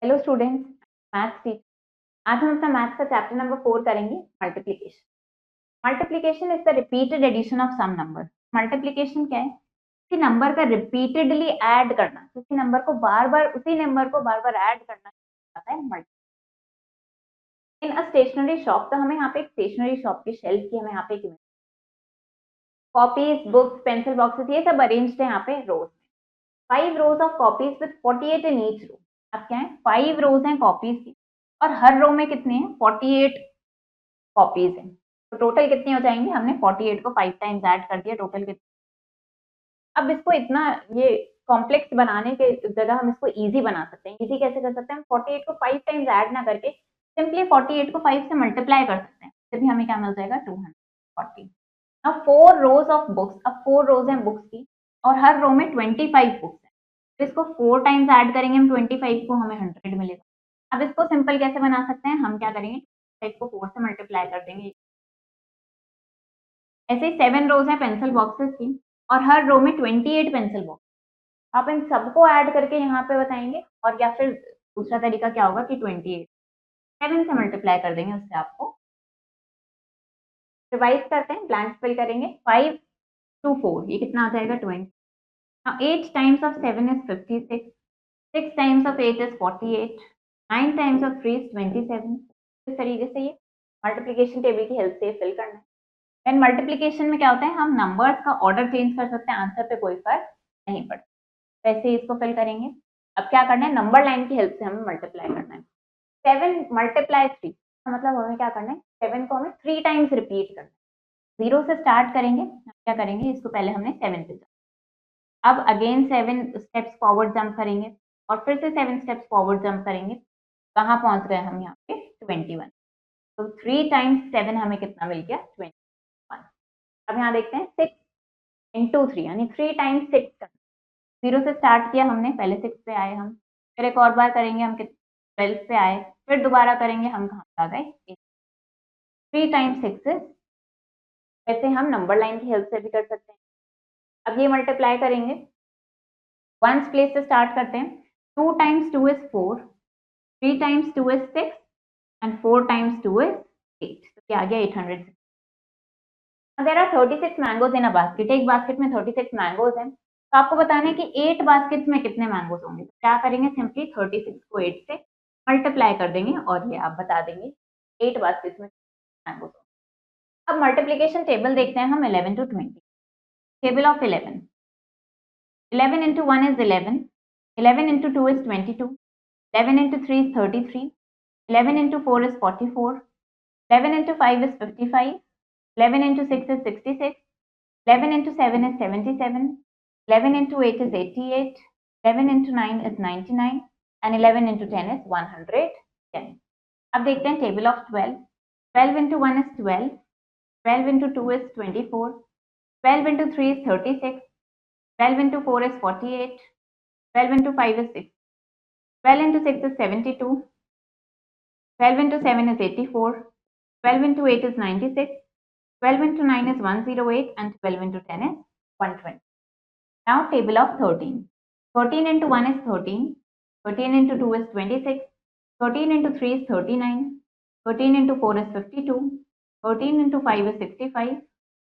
Hello students, maths teacher. आज हम अपना मैथ्स का चैप्टर नंबर 4 करेंगे, multiplication. Multiplication is the repeated addition of some number. Multiplication क्या है? किसी नंबर का रिपीटेडली ऐड करना, किसी नंबर को बार बार उसी नंबर को बार बार ऐड करना आता है मल्टी। इन अ स्टेशनरी शॉप, तो हमें यहाँ पे एक स्टेशनरी शॉप की शेल्फ की हमें यहाँ पे एक कॉपीज, बुक्स, पेंसिल बॉक्सेस, ये सब अरेंज्ड है यहाँ पे रोज में। 5 rows of copies with 48 in each row। अब क्या है, 5 rows हैं कॉपीज की और हर रो में कितने हैं, 48 कॉपीज हैं। तो टोटल कितनी हो जाएंगी, हमने 48 को 5 टाइम्स ऐड कर दिया, टोटल कितने। अब इसको इतना ये कॉम्प्लेक्स बनाने के जगह हम इसको इजी बना सकते हैं। इजी कैसे कर सकते हैं, हम 48 को 5 टाइम्स ऐड ना करके सिंपली 48 को 5 से मल्टीप्लाई कर सकते हैं, फिर भी हमें क्या मिल जाएगा, 240। अब 4 rows ऑफ बुक्स, अब 4 rows हैं बुक्स की और हर रो में 25 बुक्स हैं। तो इसको 4 टाइम्स ऐड करेंगे हम 25 को, हमें 100 मिलेगा। अब इसको सिंपल कैसे बना सकते हैं, हम क्या करेंगे, 5 को 4 से मल्टीप्लाई कर देंगे। ऐसे 7 rows हैं पेंसिल बॉक्सेस की और हर रो में 28 पेंसिल बॉक्स। आप इन सबको ऐड करके यहाँ पे बताएंगे, और या फिर दूसरा तरीका क्या होगा कि 28 7 से मल्टीप्लाई कर देंगे, उससे आपको। रिवाइज करते हैं, ब्लैंक फिल करेंगे। 5 to 4 ये कितना आ जाएगा, 20। Now 8 times of 7 is 56, 6 times of 8 is 48, 9 times of 3 is 27। इस तरीके से ये मल्टीप्लिकेशन टेबल की हेल्प से फिल करना है। एंड मल्टीप्लिकेशन में क्या होता है, हम नंबर्स का ऑर्डर चेंज कर सकते हैं, आंसर पे कोई फर्क नहीं पड़ता। वैसे ही इसको फिल करेंगे। अब क्या करना है, नंबर लाइन की हेल्प से हमें मल्टीप्लाई करना है। 7 मल्टीप्लाई 3, मतलब हमें क्या करना है, 7 को हमें 3 टाइम्स रिपीट करना है। 0 से स्टार्ट करेंगे, क्या करेंगे, इसको पहले हमने 7 पे, अब अगेन 7 स्टेप्स फॉरवर्ड जंप करेंगे और फिर से 7 स्टेप्स फॉरवर्ड जंप करेंगे। कहाँ पहुंच गए हम, यहाँ पे 21। तो 3 टाइम्स 7 हमें कितना मिल गया, 21। अब यहाँ देखते हैं 6 इंटू 3 यानी 3 टाइम्स 6। 0 से स्टार्ट किया हमने, पहले 6 पे आए हम, फिर एक और बार करेंगे हम 12 पे आए, फिर दोबारा करेंगे हम कहाँ पे आ गए, 3 टाइम्स 6। वैसे हम नंबर लाइन की हेल्प से भी कर सकते हैं। अब ये मल्टीप्लाई करेंगे, वंस प्लेस से स्टार्ट करते हैं। 2 times 2 is 4, 3 times 2 is 6 and 4 times 2 is 8। तो क्या आ गया, 800। There are 36 mangoes in a basket। एक बास्केट में 36 मैंगोज हैं, तो आपको बताना है कि 8 बास्केट्स में कितने मैंगोज होंगे। तो क्या करेंगे, सिंपली 36 को 8 से मल्टीप्लाई कर देंगे और ये आप बता देंगे 8 बास्केट्स में मैंगोज होंगे। अब मल्टीप्लीकेशन टेबल देखते हैं हम 11 to 20। Table of 11, 11 into 1 is 11, 11 into 2 is 22, 11 into 3 is 33, 11 into 4 is 44, 11 into 5 is 55, 11 into 6 is 66, 11 into 7 is 77, 11 into 8 is 88, 11 into 9 is 99 and 11 into 10 is 110। अब देखते हैं table of 12। 12 into 1 is 12, 12 into 2 is 24, 12 into 3 is 36, 12 into 4 is 48, 12 into 5 is 6, 12 into 6 is 72, 12 into 7 is 84, 12 into 8 is 96, 12 into 9 is 108 and 12 into 10 is 120। Now table of 13. 13 into 1 is 13, 13 into 2 is 26, 13 into 3 is 39, 13 into 4 is 52, 13 into 5 is 65,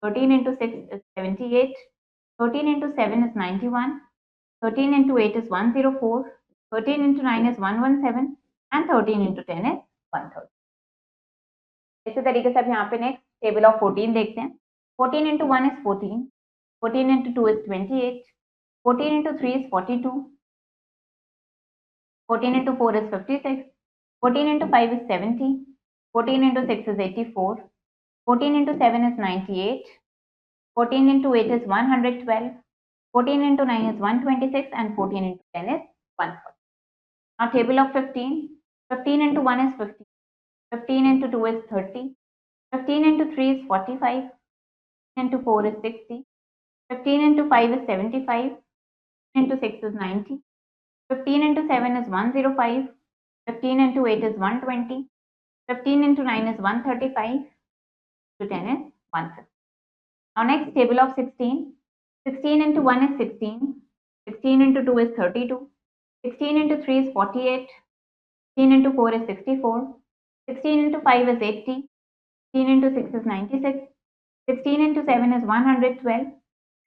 13 into 6 is 78, 13 into 7 is 91, 13 into 8 is 104, 13 into 9 is 117 and 13 into 10 is 130। इसी तरीके से अब यहाँ पे next table of 14 देखते हैं। 14 into 1 is 14, 14 into 2 is 28, 14 into 3 is 42, 14 into 4 is 56, 14 into 5 is 70, 14 into 6 is 84, 14 into 7 is 98, 14 into 8 is 112, 14 into 9 is 126 and 14 into 10 is 140। Now table of 15. 15 into 1 is 50, 15 into 2 is 30, 15 into 3 is 45, 15 into 4 is 60, 15 into 5 is 75, 15 into 6 is 90, 15 into 7 is 105, 15 into 8 is 120, 15 into 9 is 135, to 10 is 150। Now next table of 16. 16 into 1 is 16, 16 into 2 is 32, 16 into 3 is 48, 16 into 4 is 64. 16 into 5 is 80. 16 into 6 is 96. 16 into 7 is 112.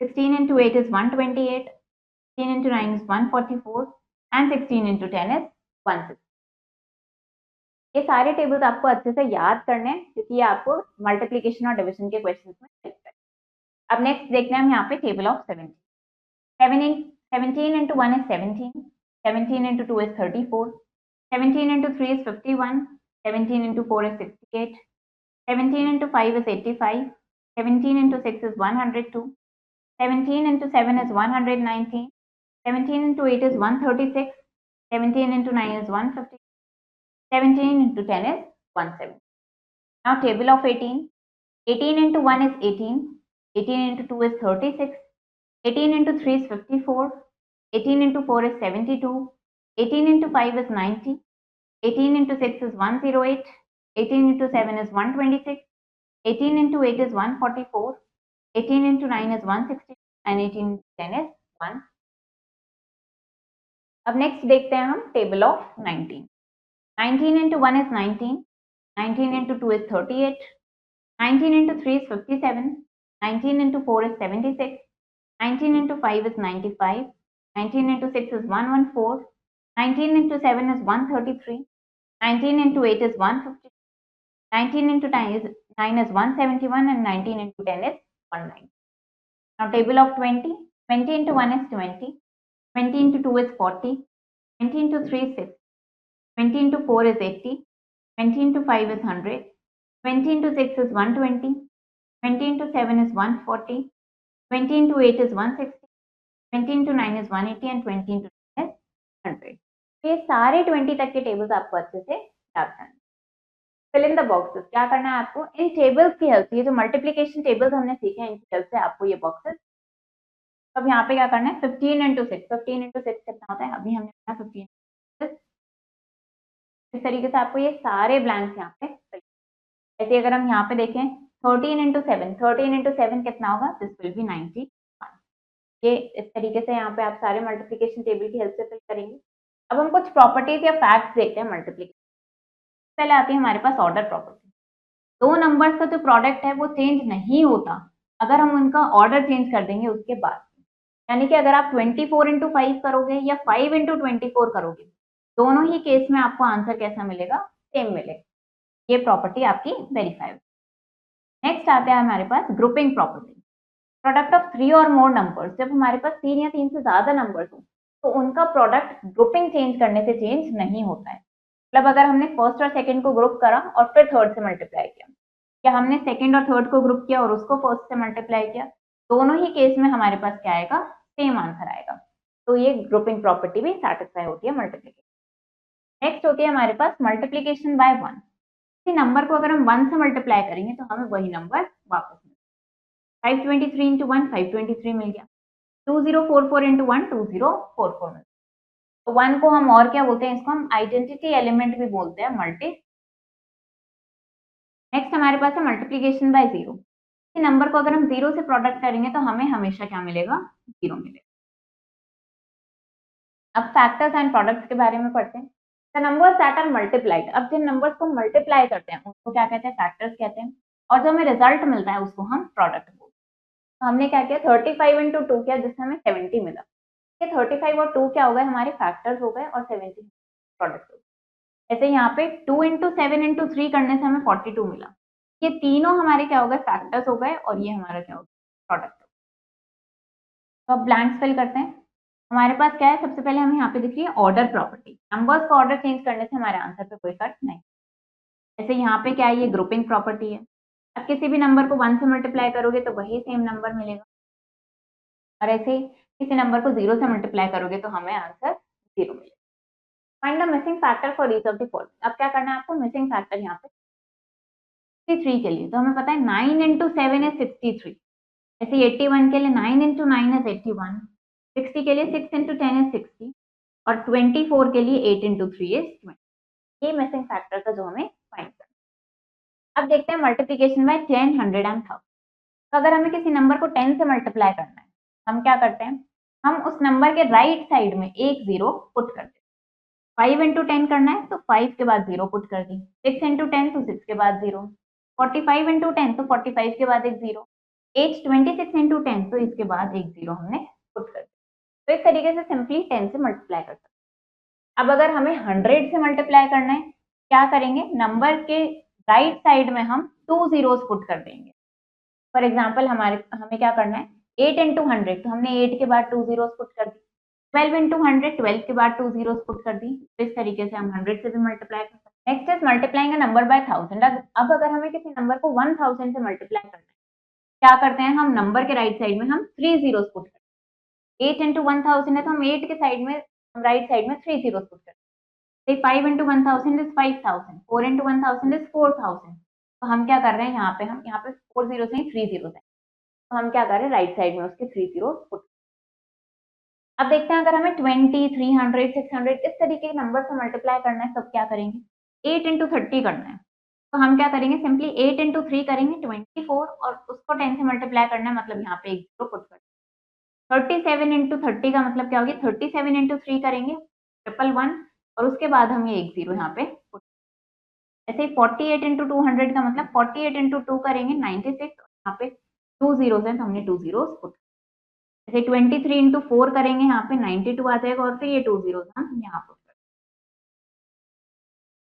16 into 8 is 128. 16 into 9 is 144. And 16 into 10 is 160. ये सारे tables आपको अच्छे से याद करने हैं क्योंकि ये आपको मल्टीप्लिकेशन और डिवीजन के क्वेश्चंस में हेल्प करें। अब नेक्स्ट देखते हैं हम यहाँ पे table of 17। 17 into 1 is 17. 17 into 2 is 34. 17 into 3 is 51. 17 into 4 is 68. 17 into 5 is 85. 17 into 6 is 102. 17 into 7 is 119. 17 into 8 is 136. 17 into 9 is 150. 17 into 10 is 170. Now table of 18. 18 into 1 is 18. 18 into 2 is 36. 18 into 3 is 54. 18 into 4 is 72. 18 into 5 is 90. 18 into 6 is 108. 18 into 7 is 126. 18 into 8 is 144. 18 into 9 is 160. And 18 into 10 is 1. अब next देखते हैं हम table of 19। 19 into 1 is 19. 19 into 2 is 38. 19 into 3 is 57. 19 into 4 is 76. 19 into 5 is 95. 19 into 6 is 114. 19 into 7 is 133. 19 into 8 is 150. 19 into 9 is 171. And 19 into 10 is 190. Now table of 20. 20 into 1 is 20. 20 into 2 is 40. 20 into 3 is 60. 20 into 4 is 80. 20 into 5 is 100. 20 into 6 is 120. 20 into 7 is 140. 20 into 8 is 160. 20 into 9 is 180. And 20 into 10 is 100. ये सारे 20 तक के tables आपको अच्छे से याद करना है। फिल इन द बॉक्सेस क्या करना है आपको इन टेबल्स की हेल्प से, ये जो मल्टीप्लिकेशन टेबल्स हमने सीखे हैं इनकी हेल्प से आपको ये बॉक्सेस। अब यहाँ पे क्या करना है 15 into 6। 15 into 6 कितना होता है, अभी हमने पढ़ा 15। इस तरीके से आपको ये सारे ब्लैंक्स यहाँ पे ऐसे अगर हम यहाँ पे देखें 13 into 7। 13 into 7 कितना होगा, दिस विल बी 91। ये इस तरीके से यहाँ पे आप सारे मल्टीप्लिकेशन टेबल की हेल्प से फिल करेंगे। अब हम कुछ प्रॉपर्टीज या फैक्ट्स देखते हैं मल्टीप्लिकेशन। पहले आती है हमारे पास ऑर्डर प्रॉपर्टी। दो नंबर्स का जो प्रोडक्ट है वो चेंज नहीं होता अगर हम उनका ऑर्डर चेंज कर देंगे उसके बाद। यानी कि अगर आप 24 into 5 करोगे या 5 into 24 करोगे, दोनों ही केस में आपको आंसर कैसा मिलेगा, सेम मिलेगा। ये प्रॉपर्टी आपकी वेरीफाई होगी। नेक्स्ट आते हैं हमारे पास ग्रुपिंग प्रॉपर्टी। प्रोडक्ट ऑफ 3 और मोर नंबर्स, जब हमारे पास 3 या 3 से ज्यादा नंबर्स हो तो उनका प्रोडक्ट ग्रुपिंग चेंज करने से चेंज नहीं होता है। मतलब अगर हमने फर्स्ट और सेकंड को ग्रुप करा और फिर थर्ड से मल्टीप्लाई किया, या हमने सेकंड और थर्ड को ग्रुप किया और उसको फर्स्ट से मल्टीप्लाई किया, दोनों ही केस में हमारे पास क्या आएगा, सेम आंसर आएगा। तो ये ग्रुपिंग प्रॉपर्टी भी सेटिस्फाई होती है मल्टीप्लिकेशन। नेक्स्ट होती है हमारे पास मल्टीप्लिकेशन बाय 1। किसी नंबर को अगर हम 1 से मल्टीप्लाई करेंगे तो हमें वही नंबर वापस मिलेगा। 523 into 1 523 मिल गया। 2044 into 1 2044 मिल गया। तो 1 को हम और क्या बोलते हैं, इसको हम आइडेंटिटी एलिमेंट भी बोलते हैं, मल्टी। नेक्स्ट हमारे पास है मल्टीप्लिकेशन बाय 0। किसी नंबर को अगर हम 0 से प्रोडक्ट करेंगे तो हमें हमेशा क्या मिलेगा, 0 मिलेगा। अब फैक्टर्स एंड प्रोडक्ट्स के बारे में पढ़ते हैं। The numbers that are multiplied, अब जिन नंबर्स को मल्टीप्लाई करते हैं उसको क्या कहते हैं, फैक्टर्स कहते हैं। और जो हमें रिजल्ट मिलता है उसको हम प्रोडक्ट बोलते हैं। तो हमने क्या किया 35 into 2 किया जिससे हमें 70 मिला। ये 35 और 2 क्या हो गए, हमारे फैक्टर्स हो गए और 70 प्रोडक्ट हो गए। ऐसे यहाँ पे 2 into 7 into 3 करने से हमें 42 मिला। ये तीनों हमारे क्या हो गए, फैक्टर्स हो गए और ये हमारा क्या हो गया, प्रोडक्ट। तो अब ब्लैंक्स फिल करते हैं। हमारे पास क्या है, सबसे पहले हमें यहाँ पे दिख रही है ऑर्डर प्रॉपर्टी। नंबर्स का ऑर्डर चेंज करने से हमारे आंसर पे कोई फर्क नहीं। ऐसे यहाँ पे क्या है, ये ग्रुपिंग प्रॉपर्टी है। अब किसी भी नंबर को 1 से मल्टीप्लाई करोगे तो वही सेम नंबर मिलेगा, और ऐसे किसी नंबर को 0 से मल्टीप्लाई करोगे तो हमें आंसर 0 मिलेगा। Find the missing factor for each of the following. अब क्या करना है आपको, मिसिंग फैक्टर यहाँ पे 63 के लिए तो हमें पता है 9 into 7 है 63। ऐसे 81 के लिए 9 into 9 है 81। 60 के लिए 6 into 10 है 60 और 24 के लिए 8 into 3 is 20। ये मिसिंग फैक्टर था जो हमें फाइंड करना। अब देखते हैं मल्टीप्लिकेशन बाय 10, 100 एंड 1000। तो अगर हमें किसी नंबर को 10 से मल्टीप्लाई करना है, हम क्या करते हैं, हम उस नंबर के राइट साइड में एक 0 पुट करते हैं। 5 इंटू 10 करना है तो 5 के बाद 0 पुट कर दी, 6 इंटू 10 तो 6 के बाद 0, 45 इंटू 10 तो 45 के बाद एक 0, एज 26 इंटू 10 तो इसके बाद एक 0 हमने पुट कर दिया। तो इस तरीके से सिंपली 10 से मल्टीप्लाई कर सकते हैं। अब अगर हमें 100 से मल्टीप्लाई करना है, क्या करेंगे, नंबर के राइट साइड में हम 2 zeros पुट कर देंगे। फॉर एग्जाम्पल हमें क्या करना है, 8 इंटू 100 तो हमने 8 के बाद 2 zeros पुट कर दी, 12 इंटू 100 12 के बाद 2 zeros पुट कर दी। तो इस तरीके से हम 100 से भी मल्टीप्लाई कर सकते हैं। Next is multiplying a number by 1000। अब अगर हमें किसी नंबर को 1000 से मल्टीप्लाई करना है, क्या करते हैं, हम नंबर के राइट साइड में हम 3 zeros पुट करते हैं। 8 इंटू 1000 है तो हम 8 के साइड में, हम राइट साइड में 3 zeros पुट करते हैं। 5 इंटू 1000 इज 5000, 4 इंटू 1000 इज 4000। तो हम क्या कर रहे हैं, हम यहाँ पे 4 zeros नहीं 3 zeros है, तो हम क्या कर रहे हैं, राइट साइड में उसके 3 zeros पुट। अब देखते हैं अगर हमें 20, 300, 600 इस तरीके के नंबर से मल्टीप्लाई करना है तब क्या करेंगे, 8 इंटू 30 करना है। तो हम क्या करेंगे, सिंपली 8 इंटू 3 करेंगे 24 और उसको 10 से मल्टीप्लाई करना है, मतलब यहाँ पे एक 0 पुट कर। 37 इंटू 30 का मतलब क्या होगी, 37 इंटू 3 करेंगे 111 और उसके बाद हम ये एक 0 यहाँ पे पुट। ऐसे ही 48 इंटू 200 का मतलब 48 इंटू 2 करेंगे 96, यहाँ पे 2 zeros है तो हमने 2 zeros पुट। जैसे 23 इंटू 4 करेंगे, यहाँ पे 92 आ जाएगा और फिर ये 2 zeros हम यहाँ पर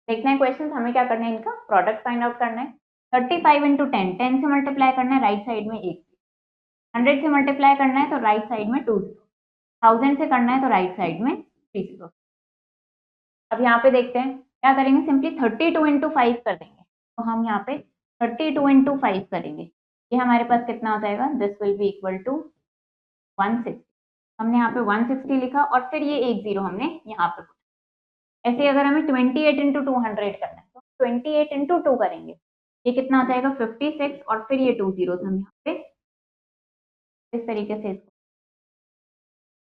देखना है। क्वेश्चन हमें क्या करना है, इनका प्रोडक्ट फाइंड आउट करना है। 35 इंटू 10, 10 से मल्टीप्लाई करना है, राइट साइड में एक। 100 से मल्टीप्लाई करना है तो राइट साइड में 2 zeros, 1000 से करना है तो राइट साइड में 3 zeros। अब यहाँ पे देखते हैं क्या करेंगे, सिंपली 32 इंटू 5 कर देंगे। तो हम यहाँ पे 32 इंटू 5 करेंगे, ये हमारे पास कितना हो जाएगा, this will be equal to 160। हमने यहाँ पे 160 लिखा और फिर ये एक 0 हमने यहाँ पे। ऐसे अगर हमें 28 इंटू 200 करना है तो 28 इंटू 2 करेंगे, ये कितना हो जाएगा 56 और फिर ये 2 zeros हम यहाँ पे इस तरीके से।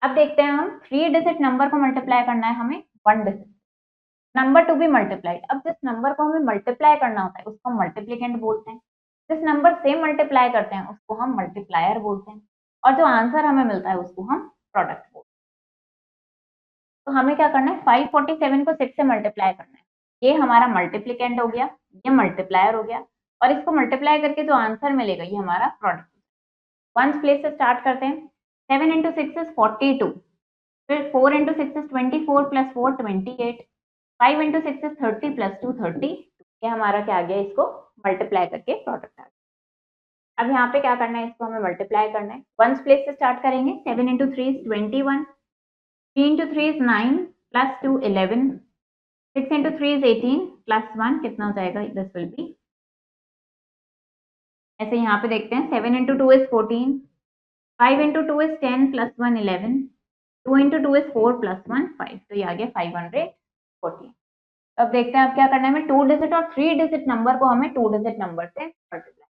अब देखते हैं हम 3 डिजिट नंबर को मल्टीप्लाई करना है हमें 1 digit number to be multiplied. अब जिस नंबर को हमें मल्टीप्लाई करना होता है उसको हम मल्टीप्लिकेंट बोलते हैं, जिस नंबर से मल्टीप्लाई करते हैं उसको हम मल्टीप्लायर बोलते हैं, और जो आंसर हमें मिलता है उसको हम प्रोडक्ट बोलते हैं। तो हमें क्या करना है, 547 को 6 से मल्टीप्लाई करना है, ये हमारा मल्टीप्लिकेंट हो गया, ये मल्टीप्लायर हो गया, और इसको मल्टीप्लाई करके जो आंसर मिलेगा ये हमारा प्रोडक्ट। वंस प्लेस से स्टार्ट करते हैं। 7 इंटू 6 इज 42, फिर 4 into 6 is 24 plus 4 28, 5 into 6 is 30 plus 2 30। ये हमारा क्या आ गया, इसको मल्टीप्लाई करके प्रोडक्ट आ गया। अब यहाँ पे क्या करना है, इसको हमें मल्टीप्लाई करना है। वंस प्लेस से स्टार्ट करेंगे। 7 into 3 is 21, 3 into 3 is 9 plus 2 11, 6 into 3 is 18 plus 1 कितना हो जाएगा, दिस विल बी। ऐसे यहाँ पे देखते हैं 7 into 2 is 14, 5 into 2 is 10 plus 1 11, 2 into 2 is 4 plus 1 5, तो ये आ गया 514। अब देखते हैं अब क्या करना है, हमें 2 डिजिट और 3 डिजिट नंबर को हमें 2 डिजिट नंबर से मल्टीप्लाई।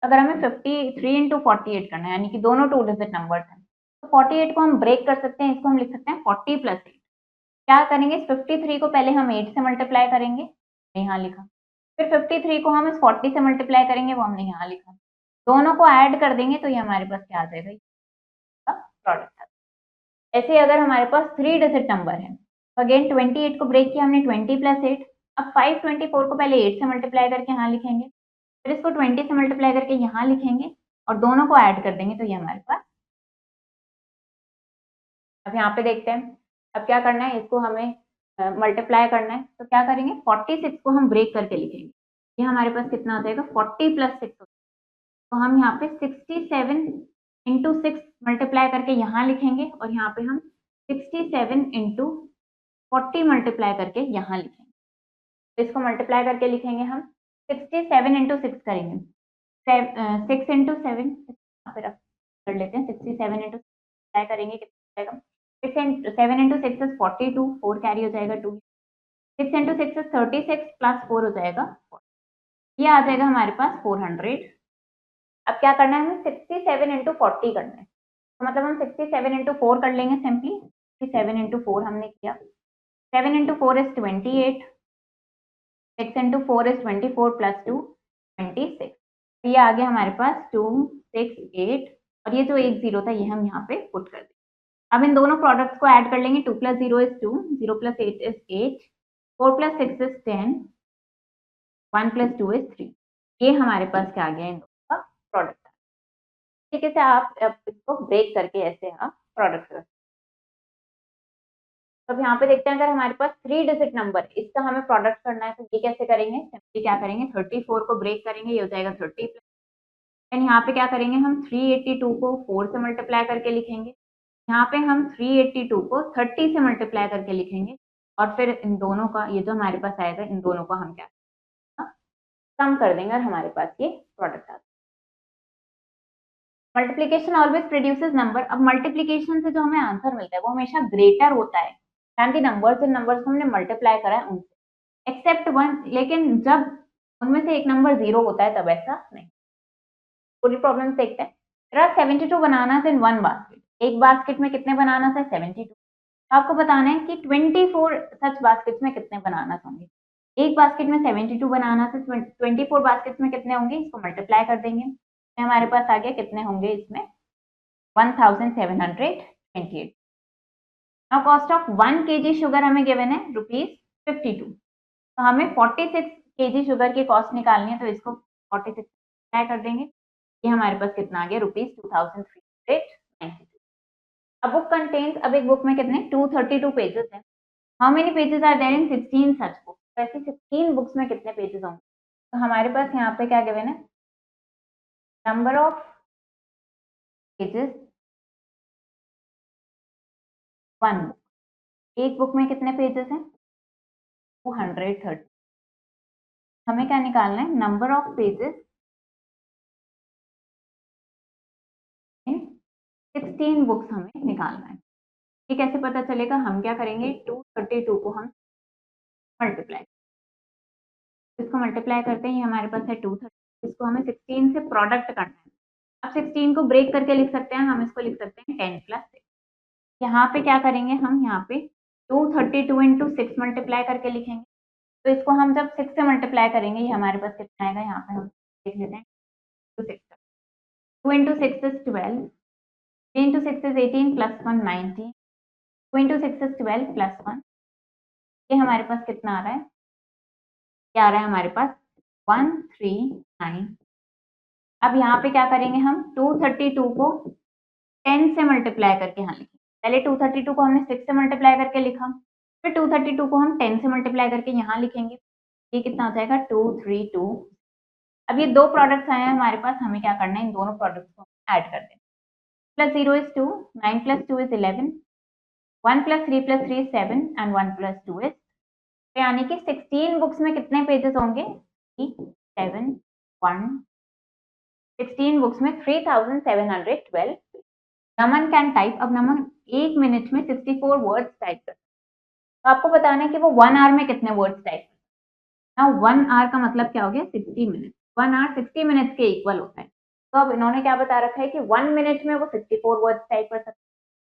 अगर हमें 53 इंटू 48 करना है, यानी कि दोनों 2 डिजिट नंबर हैं, तो 48 को हम ब्रेक कर सकते हैं, इसको हम लिख सकते हैं 40 प्लस 8। क्या करेंगे, इस 53 को पहले हम 8 से मल्टीप्लाई करेंगे, यहाँ लिखा, फिर 53 को हम इस 40 से मल्टीप्लाई करेंगे, वो हमने यहाँ लिखा, दोनों को ऐड कर देंगे तो ये हमारे पास क्या आ जाएगा, प्रोडक्ट। ऐसे अगर हमारे पास 3 डिजिट नंबर है, तो अगेन 28 को ब्रेक किया हमने 20 प्लस 8। अब 524 को पहले 8 से मल्टीप्लाई करके यहाँ लिखेंगे, फिर इसको 20 से मल्टीप्लाई करके यहाँ लिखेंगे और दोनों को ऐड कर देंगे, तो ये हमारे पास। अब यहाँ पे देखते हैं अब क्या करना है, इसको हमें मल्टीप्लाई करना है, तो क्या करेंगे, 46 को हम ब्रेक करके लिखेंगे, ये हमारे पास कितना आ जाएगा 40 प्लस 6। तो हम यहाँ पे 67 इंटू 6 मल्टीप्लाई करके यहाँ लिखेंगे और यहाँ पे हम 67 इंटू 40 मल्टीप्लाई करके यहाँ लिखेंगे। तो इसको मल्टीप्लाई करके लिखेंगे हम 67 इंटू 6 करेंगे, 6 इंटू 7 यहाँ पे रख कर लेते हैं, 67 इंटू मल्टीप्लाई करेंगे कितना आएगा, 7 इंटू 6 इज 42, 4 कैरी हो जाएगा 2, 6 इंटू 6 इज 36 प्लस 4 हो जाएगा 4, ये आ जाएगा हमारे पास 400। अब क्या करना है, हमें 67 इंटू 40 करना है, तो मतलब हम 67 इंटू 4 कर लेंगे सिंपली। 67 इंटू 4 हमने किया, 7 into 4 is 28, 6 into 4 is 24 plus 2 26। ये आ गया हमारे पास 2 6 8, और ये जो एक 0 था ये हम यहाँ पे पुट कर दें। अब इन दोनों प्रोडक्ट्स को ऐड कर लेंगे। 2 + 0 is 2, 0 + 8 is 8, 4 + 6 is 10, 1 + 2 is 3। ये हमारे पास क्या आ गया इन दोनों का प्रोडक्ट। तरीके से आप इसको ब्रेक करके ऐसे आप प्रोडक्ट कर। अब यहाँ पे देखते हैं अगर हमारे पास 3 डिजिट नंबर इसका हमें प्रोडक्ट करना है तो ये कैसे करेंगे। सिंपली क्या करेंगे 34 को ब्रेक करेंगे, ये हो जाएगा 30 एंड यहाँ पे क्या करेंगे हम 382 को 4 से मल्टीप्लाई करके लिखेंगे। यहाँ पे हम 382 को 30 से मल्टीप्लाई करके लिखेंगे और फिर इन दोनों का ये जो हमारे पास आएगा इन दोनों को हम क्या सम कर देंगे और हमारे पास ये प्रोडक्ट आ जाएगा। Multiplication always produces number. अब मल्टीप्लीकेशन से जो हमें आंसर मिलता है वो हमेशा ग्रेटर होता है दैन द नंबर्स इन नंबर्स को हमने मल्टीप्लाई करा है उनसे, एक्सेप्ट 1। लेकिन जब उनमें से एक नंबर 0 होता है तब ऐसा नहीं। पूरी प्रॉब्लम देखते हैं। There are 72 bananas in one basket. एक बास्केट में कितने बनानास है 72। आपको बताना है कि 24 सच बास्केट्स में कितने बनानास होंगे। एक बास्केट में 72 बनानास है, 24 बास्केट्स में कितने होंगे, इसको मल्टीप्लाई कर देंगे तो हमारे पास आ गया कितने होंगे इसमें 1728। Now cost of 1 kg sugar हमें गिवन है ₹52। तो हमें 46 kg शुगर की कॉस्ट निकालनी है तो इसको 46 मल्टीप्लाई कर देंगे। ये हमारे पास कितना आ गया ₹2392। अब बुक कंटेन्स, अब एक बुक में कितने 232 पेजेस हैं। How many pages are there in 16 such book. तो ऐसे 16 बुक्स में कितने पेजेस होंगे। तो हमारे पास यहाँ पे क्या गिवन है नंबर ऑफ पेजेस 1 बुक। एक बुक में कितने पेजेस हैं 230। हमें क्या निकालना है number of pages in 16 books हमें निकालना है। ये कैसे पता चलेगा, हम क्या करेंगे 232 को हम मल्टीप्लाई, इसको मल्टीप्लाई करते हैं, ये हमारे पास है 230। इसको हमें 16 से प्रोडक्ट करना है। अब 16 को ब्रेक करके लिख सकते हैं, हम इसको लिख सकते हैं 10 + 6। यहाँ पे क्या करेंगे हम यहाँ पे 232 इंटू 6 मल्टीप्लाई करके लिखेंगे। तो इसको हम जब 6 से मल्टीप्लाई करेंगे ये हमारे पास कितना आएगा, यहाँ पे हम लिख लेते हैं 2 into 6 is 12, 3 into 6 is 18 + 1 19, 2 into 6 is 12 + 1। ये हमारे पास कितना आ रहा है, क्या आ रहा है हमारे पास 139। अब यहाँ पे क्या करेंगे हम 232 को 10 से मल्टीप्लाई करके यहाँ लिखेंगे। पहले 232 को हमने 6 से मल्टीप्लाई करके लिखा, फिर 232 को हम 10 से मल्टीप्लाई करके यहाँ लिखेंगे। ये कितना हो जाएगा 232। अब ये दो प्रोडक्ट्स आए हैं हमारे पास, हमें क्या करना है इन दोनों प्रोडक्ट्स को ऐड कर देना। +0 is 2, 9 + 2 is 11, 1 + 3 + 3 is 7 and 1 + 2 is, तो यानी कि 16 बुक्स में कितने पेजेस होंगे 7 1 16 बुक्स में 3712। नमन कैन टाइप। अब नमन 1 मिनट में 64 वर्ड्स टाइप कर, तो आपको बताना है कि वो 1 आवर में कितने वर्ड्स टाइप कर। नाउ 1 आवर का मतलब क्या हो गया 60 मिनट। 1 आवर 60 मिनट्स के इक्वल होता है। तो अब इन्होंने क्या बता रखा है कि 1 मिनट में वो 64 वर्ड्स टाइप कर सकते हैं।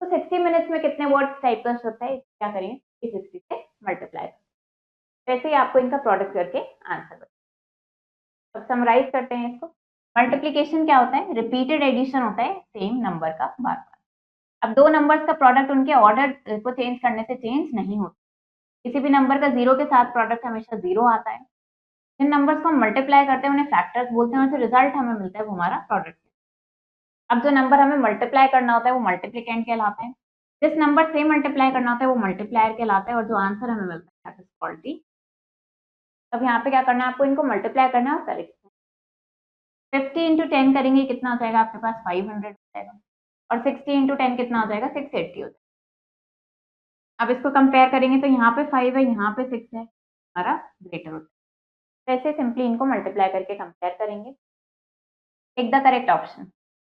तो 60 मिनट्स में कितने वर्ड्स टाइप कर सकता है, क्या करेंगे कि 60 से मल्टीप्लाई। वैसे ही आपको इनका प्रोडक्ट करके आंसर बताओ। अब समराइज करते हैं इसको। मल्टीप्लिकेशन क्या होता है, रिपीटेड एडिशन होता है सेम नंबर का बार बार। अब दो नंबर्स का प्रोडक्ट उनके ऑर्डर को चेंज करने से चेंज नहीं होता। किसी भी नंबर का 0 के साथ प्रोडक्ट हमेशा 0 आता है। जिन नंबर्स को हम मल्टीप्लाई करते हैं उन्हें फैक्टर्स बोलते हैं और जो रिजल्ट हमें मिलता है वो हमारा प्रोडक्ट है। अब जो नंबर हमें मल्टीप्लाई करना होता है वो मल्टीप्लिकेंट कहलाता है। जिस नंबर से मल्टीप्लाई करना होता है वो मल्टीप्लायर कहलाता है और जो आंसर हमें मिलता है दैट इज कॉल्ड दी। अब यहाँ पे क्या करना है आपको, इनको मल्टीप्लाई करना है और करेक्ट 50 इंटू 10 करेंगे कितना हो जाएगा आपके पास 500 हो जाएगा और 60 इंटू 10 कितना हो जाएगा 680 हो जाएगा। अब इसको कंपेयर करेंगे तो यहाँ पे 5 है, यहाँ पे 6 है, हमारा ग्रेटर होता है। वैसे सिंपली इनको मल्टीप्लाई करके कंपेयर करेंगे। Take the correct option.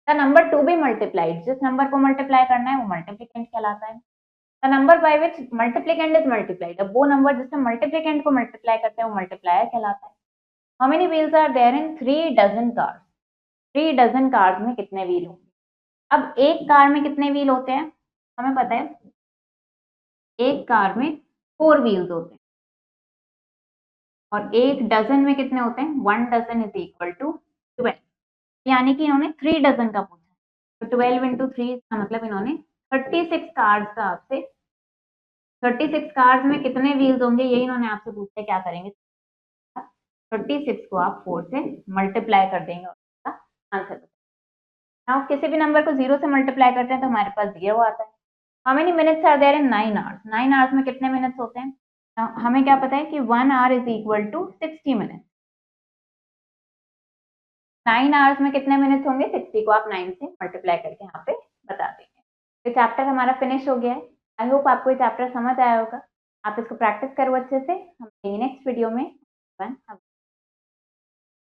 The number to be multiplied, जिस नंबर को मल्टीप्लाई करना है वो मल्टीप्लिकेंट कहलाता है। The number by which multiplicand is multiplied, अब वो नंबर जिससे मल्टीप्लिकेंट को मल्टीप्लाई करते हैं वो मल्टीप्लायर कहलाता है। How many wheels are there in 3 dozen cars, 3 dozen cars में कितने व्हील होंगे। अब एक कार में कितने व्हील होते हैं, हमें पता है एक कार में 4 व्हील्स होते हैं और एक डजन में कितने होते हैं 1 डजन इज इक्वल टू 12, यानी कि इन्होंने 3 डजन का पूछा। तो 12 इंटू 3 का मतलब इन्होंने 36 कार्स का आपसे 36 कार्स में कितने व्हील्स होंगे ये इन्होंने आपसे पूछा है, क्या करेंगे 36 को आप 4 से मल्टीप्लाई कर देंगे और आंसर बताएंगे। नाउ किसी भी नंबर को 0 से मल्टीप्लाई करते हैं तो हमारे पास 0 आता है। How many minutes are there in 9 hours, 9 hours में कितने मिनट्स होते हैं? Now, हमें क्या पता है कि 1 hour is equal to 60 minute. 9 hours में कितने मिनट्स होंगे? 60 को आप 9 से मल्टीप्लाई करके यहाँ पे बता देंगे। तो चैप्टर हमारा फिनिश हो गया है। आई होप आपको ये चैप्टर समझ आया होगा। आप इसको प्रैक्टिस करो अच्छे से। हम नेक्स्ट वीडियो में